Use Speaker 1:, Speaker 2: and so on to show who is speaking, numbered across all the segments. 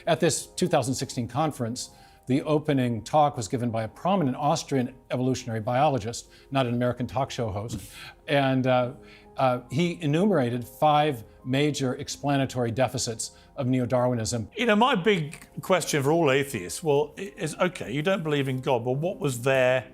Speaker 1: At this 2016 conference, the opening talk was given by a prominent Austrian evolutionary biologist, not an American talk show host. And he enumerated 5 major explanatory deficits of Neo-Darwinism.
Speaker 2: You know, my big question for all atheists, well, is, okay, you don't believe in God, but what was there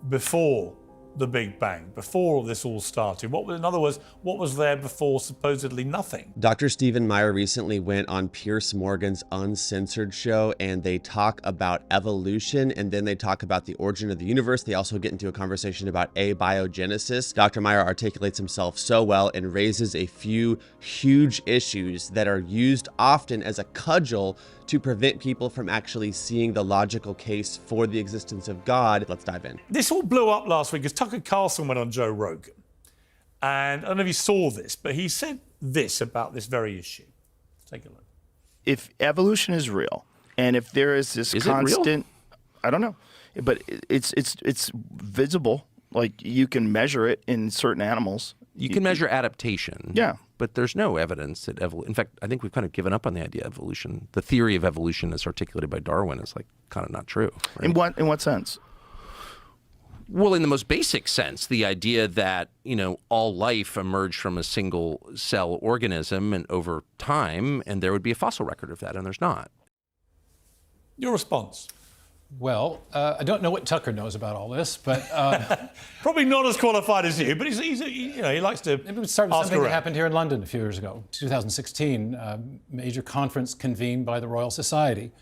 Speaker 2: before the Big Bang, before this all started? In other words, what was there before supposedly nothing?
Speaker 3: Dr. Stephen Meyer recently went on Piers Morgan's Uncensored show, and they talk about evolution, and then they talk about the origin of the universe. They also get into a conversation about abiogenesis. Dr. Meyer articulates himself so well and raises a few huge issues that are used often as a cudgel to prevent people from actually seeing the logical case for the existence of God. Let's dive in.
Speaker 2: This all blew up last week because Tucker Carlson went on Joe Rogan. And I don't know if you saw this, but he said this about this very issue. Let's take a look.
Speaker 4: If evolution is real, and if there is this constant, I don't know, but it's visible. Like, you can measure it in certain animals.
Speaker 5: You can measure adaptation.
Speaker 4: Yeah.
Speaker 5: But there's no evidence that in fact, I think we've kind of given up on the idea of evolution. The theory of evolution as articulated by Darwin is like kind of not true. Right?
Speaker 4: In what sense?
Speaker 5: Well, in the most basic sense, the idea that, you know, all life emerged from a single cell organism and over time, and there would be a fossil record of that, and there's not.
Speaker 2: Your response?
Speaker 1: Well, I don't know what Tucker knows about all this, but
Speaker 2: probably not as qualified as you. But he likes to.
Speaker 1: Maybe we start with
Speaker 2: ask
Speaker 1: something
Speaker 2: around.
Speaker 1: that happened here in London a few years ago, 2016. Major conference convened by the Royal Society,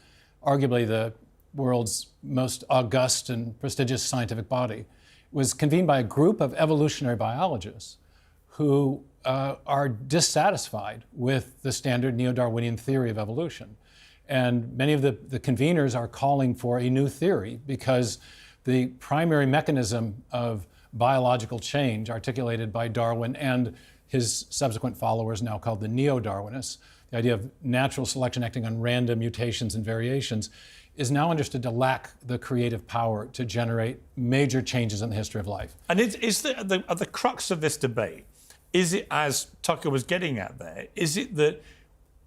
Speaker 1: arguably the world's most august and prestigious scientific body, was convened by a group of evolutionary biologists who are dissatisfied with the standard Neo-Darwinian theory of evolution. And many of the conveners are calling for a new theory because the primary mechanism of biological change articulated by Darwin and his subsequent followers, now called the Neo-Darwinists, the idea of natural selection acting on random mutations and variations, is now understood to lack the creative power to generate major changes in the history of life.
Speaker 2: And is at the crux of this debate, is it, as Tucker was getting at there, is it that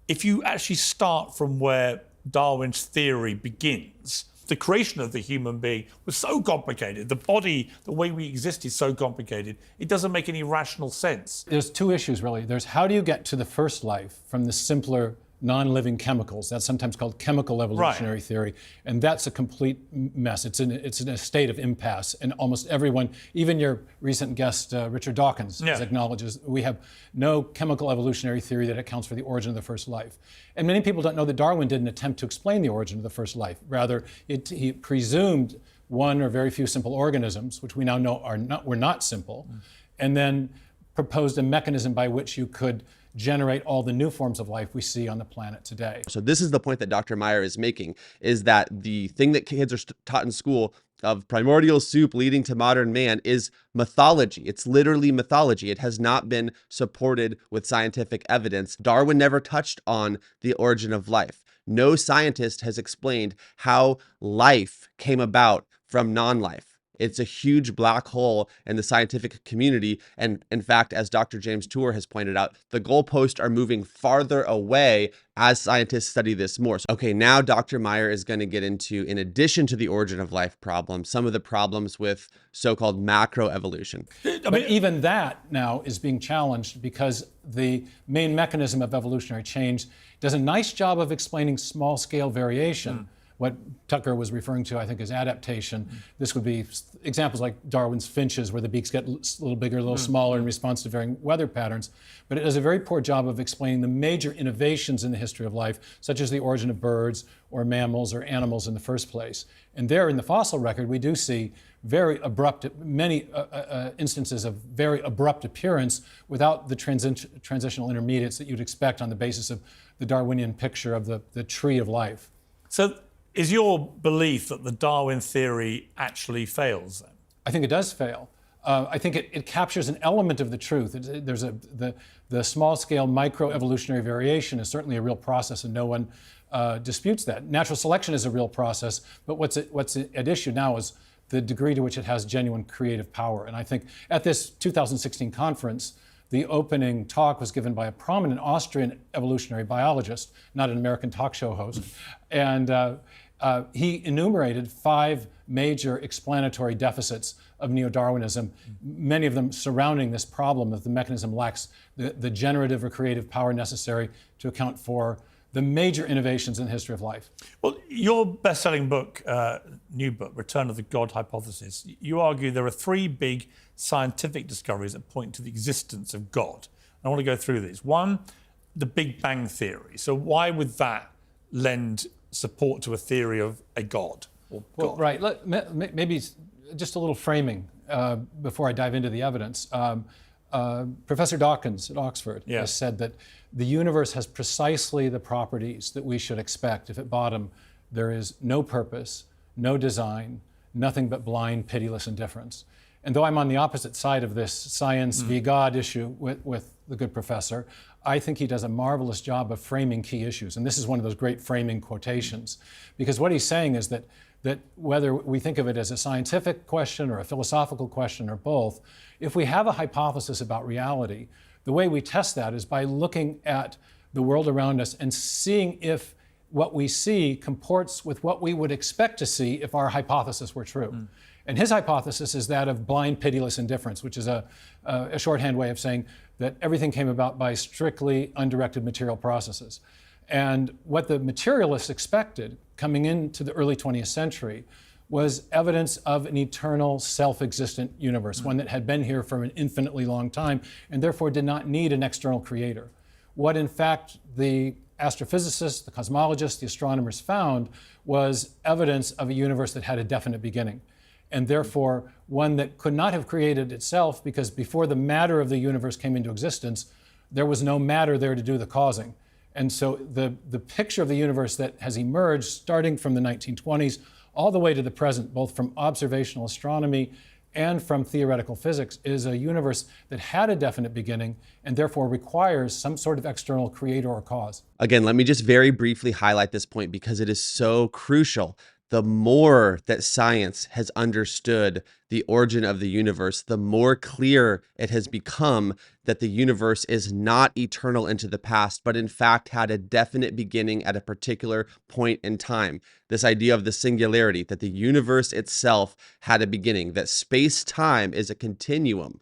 Speaker 2: if you actually start from where Darwin's theory begins, the creation of the human being was so complicated, the body, the way we exist is so complicated, it doesn't make any rational sense.
Speaker 1: There's 2 issues, really. There's how do you get to the first life from the simpler non-living chemicals? That's sometimes called chemical evolutionary theory, and that's a complete mess. It's in a state of impasse, and almost everyone, even your recent guest Richard Dawkins, acknowledges we have no chemical evolutionary theory that accounts for the origin of the first life. And many people don't know that Darwin didn't attempt to explain the origin of the first life. Rather, he presumed one or very few simple organisms, which we now know were not simple, and then proposed a mechanism by which you could generate all the new forms of life we see on the planet today.
Speaker 3: So this is the point that Dr. Meyer is making, is that the thing that kids are taught in school of primordial soup leading to modern man is mythology. It's literally mythology. It has not been supported with scientific evidence. Darwin never touched on the origin of life. No scientist has explained how life came about from non-life. It's a huge black hole in the scientific community. And in fact, as Dr. James Tour has pointed out, the goalposts are moving farther away as scientists study this more. So, okay, now Dr. Meyer is going to get into, in addition to the origin of life problem, some of the problems with so-called macroevolution.
Speaker 1: But even that now is being challenged because the main mechanism of evolutionary change does a nice job of explaining small-scale variation. What Tucker was referring to, I think, is adaptation. This would be examples like Darwin's finches, where the beaks get a little bigger, a little smaller in response to varying weather patterns. But it does a very poor job of explaining the major innovations in the history of life, such as the origin of birds or mammals or animals in the first place. And there in the fossil record, we do see very abrupt, many instances of very abrupt appearance without the transitional intermediates that you'd expect on the basis of the Darwinian picture of the tree of life.
Speaker 2: So, is your belief that the Darwin theory actually fails then?
Speaker 1: I think it does fail. I think it captures an element of the truth. There's the small-scale microevolutionary variation is certainly a real process, and no one disputes that. Natural selection is a real process, but what's at issue now is the degree to which it has genuine creative power. And I think at this 2016 conference, the opening talk was given by a prominent Austrian evolutionary biologist, not an American talk show host. And he enumerated 5 major explanatory deficits of Neo-Darwinism, many of them surrounding this problem that the mechanism lacks the generative or creative power necessary to account for the major innovations in the history of life.
Speaker 2: Well, your best-selling book, new book, Return of the God Hypothesis, you argue there are 3 big scientific discoveries that point to the existence of God. I want to go through these. One, the Big Bang theory. So why would that lend support to a theory of a God? Or
Speaker 1: Well,
Speaker 2: God?
Speaker 1: right. Maybe just a little framing before I dive into the evidence. Professor Dawkins at Oxford has said that the universe has precisely the properties that we should expect if at bottom there is no purpose, no design, nothing but blind, pitiless indifference. And though I'm on the opposite side of this science v. God issue with the good professor, I think he does a marvelous job of framing key issues. And this is one of those great framing quotations. Because what he's saying is that whether we think of it as a scientific question or a philosophical question or both, if we have a hypothesis about reality, the way we test that is by looking at the world around us and seeing if what we see comports with what we would expect to see if our hypothesis were true. And his hypothesis is that of blind, pitiless indifference, which is a shorthand way of saying that everything came about by strictly undirected material processes. And what the materialists expected coming into the early 20th century was evidence of an eternal, self-existent universe, one that had been here for an infinitely long time and therefore did not need an external creator. What in fact the astrophysicists, the cosmologists, the astronomers found was evidence of a universe that had a definite beginning, and therefore one that could not have created itself, because before the matter of the universe came into existence, there was no matter there to do the causing. And so the picture of the universe that has emerged starting from the 1920s all the way to the present, both from observational astronomy and from theoretical physics, is a universe that had a definite beginning and therefore requires some sort of external creator or cause.
Speaker 3: Again, let me just very briefly highlight this point because it is so crucial. The more that science has understood the origin of the universe, the more clear it has become that the universe is not eternal into the past, but in fact had a definite beginning at a particular point in time. This idea of the singularity, that the universe itself had a beginning, that space-time is a continuum.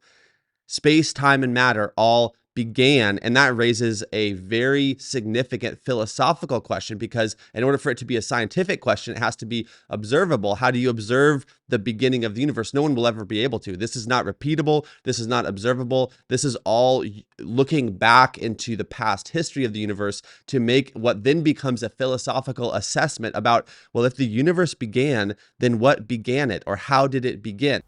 Speaker 3: Space, time, and matter all began, and that raises a very significant philosophical question, because in order for it to be a scientific question, it has to be observable. How do you observe the beginning of the universe? No one will ever be able to. This is not repeatable. This is not observable. This is all looking back into the past history of the universe to make what then becomes a philosophical assessment about, well, if the universe began, then what began it, or how did it begin?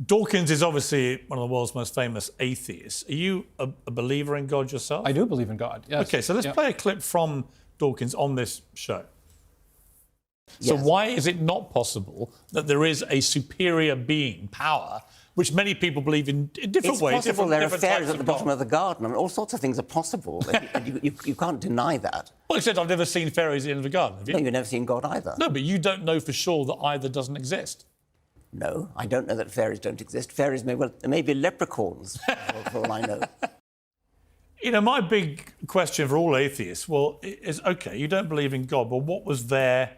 Speaker 2: Dawkins is obviously one of the world's most famous atheists. Are you a believer in God yourself?
Speaker 1: I do believe in God, yes.
Speaker 2: Okay, so let's play a clip from Dawkins on this show. So why is it not possible that there is a superior being, power, which many people believe in different ways?
Speaker 6: It's possible there are
Speaker 2: different
Speaker 6: fairies
Speaker 2: types
Speaker 6: at the
Speaker 2: of
Speaker 6: bottom
Speaker 2: God.
Speaker 6: of the garden. I mean, all sorts of things are possible. you can't deny that.
Speaker 2: Well, except I've never seen fairies at the end of the garden, have you?
Speaker 6: No, you've never seen God either.
Speaker 2: No, but you don't know for sure that either doesn't exist.
Speaker 6: No, I don't know that fairies don't exist. Fairies may well, there may be leprechauns, for all I know.
Speaker 2: You know, my big question for all atheists, well, is, okay, you don't believe in God, but what was there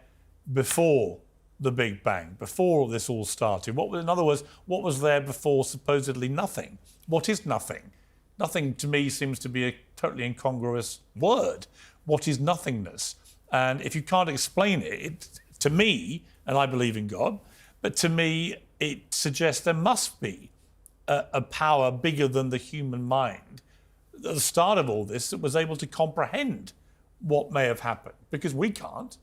Speaker 2: before the Big Bang, before this all started? In other words, what was there before supposedly nothing? What is nothing? Nothing to me seems to be a totally incongruous word. What is nothingness? And if you can't explain it, to me, and I believe in God, but to me, it suggests there must be a power bigger than the human mind at the start of all this that was able to comprehend what may have happened, because we can't.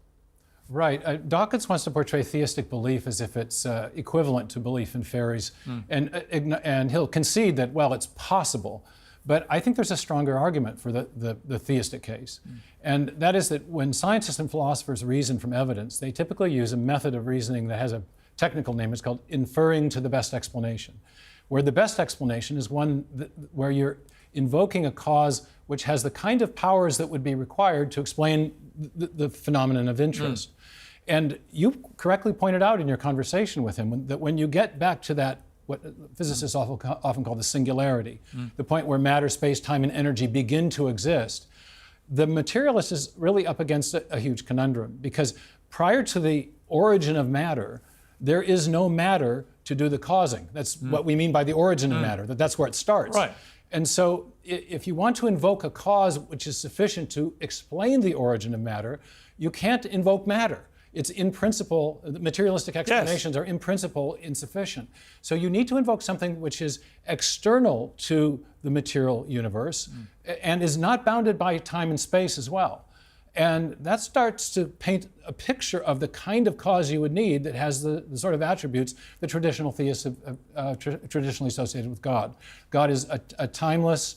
Speaker 1: Right. Dawkins wants to portray theistic belief as if it's equivalent to belief in fairies, and he'll concede that, well, it's possible. But I think there's a stronger argument for the theistic case. And that is that when scientists and philosophers reason from evidence, they typically use a method of reasoning that has a technical name. It's called inferring to the best explanation, where the best explanation is one where you're invoking a cause which has the kind of powers that would be required to explain the phenomenon of interest. And you correctly pointed out in your conversation with him that when you get back to that what physicists often call the singularity, the point where matter, space, time, and energy begin to exist. The materialist is really up against a huge conundrum, because prior to the origin of matter, there is no matter to do the causing. That's what we mean by the origin of matter, that's where it starts.
Speaker 2: Right.
Speaker 1: And so if you want to invoke a cause which is sufficient to explain the origin of matter, you can't invoke matter. It's in principle, the materialistic explanations are in principle insufficient. So you need to invoke something which is external to the material universe and is not bounded by time and space as well. And that starts to paint a picture of the kind of cause you would need that has the sort of attributes that traditional theists have traditionally associated with God. God is a timeless,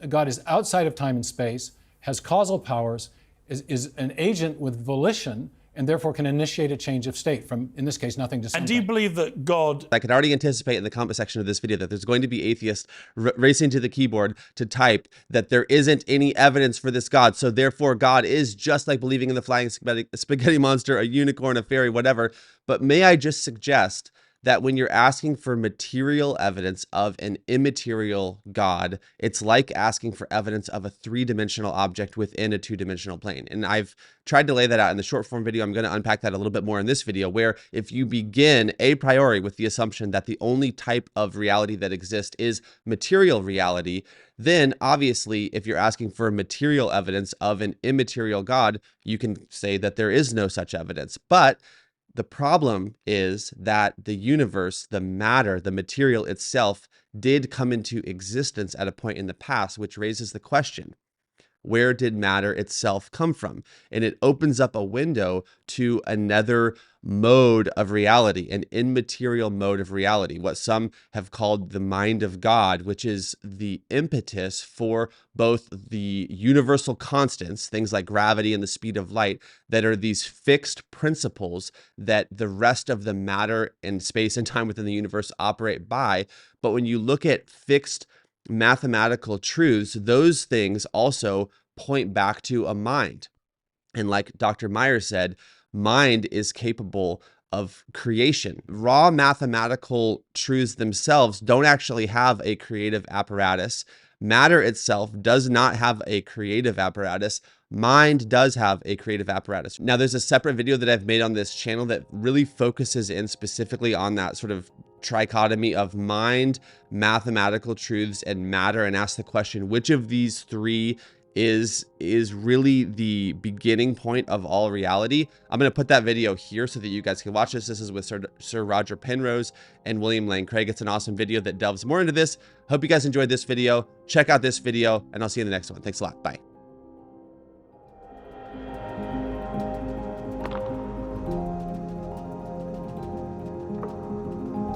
Speaker 1: God is outside of time and space, has causal powers, is an agent with volition, and therefore can initiate a change of state from, in this case, nothing to something.
Speaker 2: And do you believe that God...
Speaker 3: I can already anticipate in the comment section of this video that there's going to be atheists racing to the keyboard to type that there isn't any evidence for this God, so therefore God is just like believing in the flying spaghetti monster, a unicorn, a fairy, whatever. But may I just suggest that when you're asking for material evidence of an immaterial God, it's like asking for evidence of a three-dimensional object within a two-dimensional plane. And I've tried to lay that out in the short form video. I'm going to unpack that a little bit more in this video, where if you begin a priori with the assumption that the only type of reality that exists is material reality, then obviously if you're asking for material evidence of an immaterial God, you can say that there is no such evidence. But the problem is that the universe, the matter, the material itself did come into existence at a point in the past, which raises the question, where did matter itself come from? And it opens up a window to another mode of reality, an immaterial mode of reality, what some have called the mind of God, which is the impetus for both the universal constants, things like gravity and the speed of light, that are these fixed principles that the rest of the matter and space and time within the universe operate by. But when you look at fixed mathematical truths, those things also point back to a mind. And like Dr. Meyer said, mind is capable of creation. Raw mathematical truths themselves don't actually have a creative apparatus. Matter itself does not have a creative apparatus. Mind does have a creative apparatus. Now, there's a separate video that I've made on this channel that really focuses in specifically on that sort of trichotomy of mind, mathematical truths, and matter, and asks the question, which of these three is really the beginning point of all reality? I'm going to put that video here so that you guys can watch this. This is with Sir Roger Penrose and William Lane Craig. It's an awesome video that delves more into this. Hope you guys enjoyed this video. Check out this video, and I'll see you in the next one. Thanks a lot. Bye.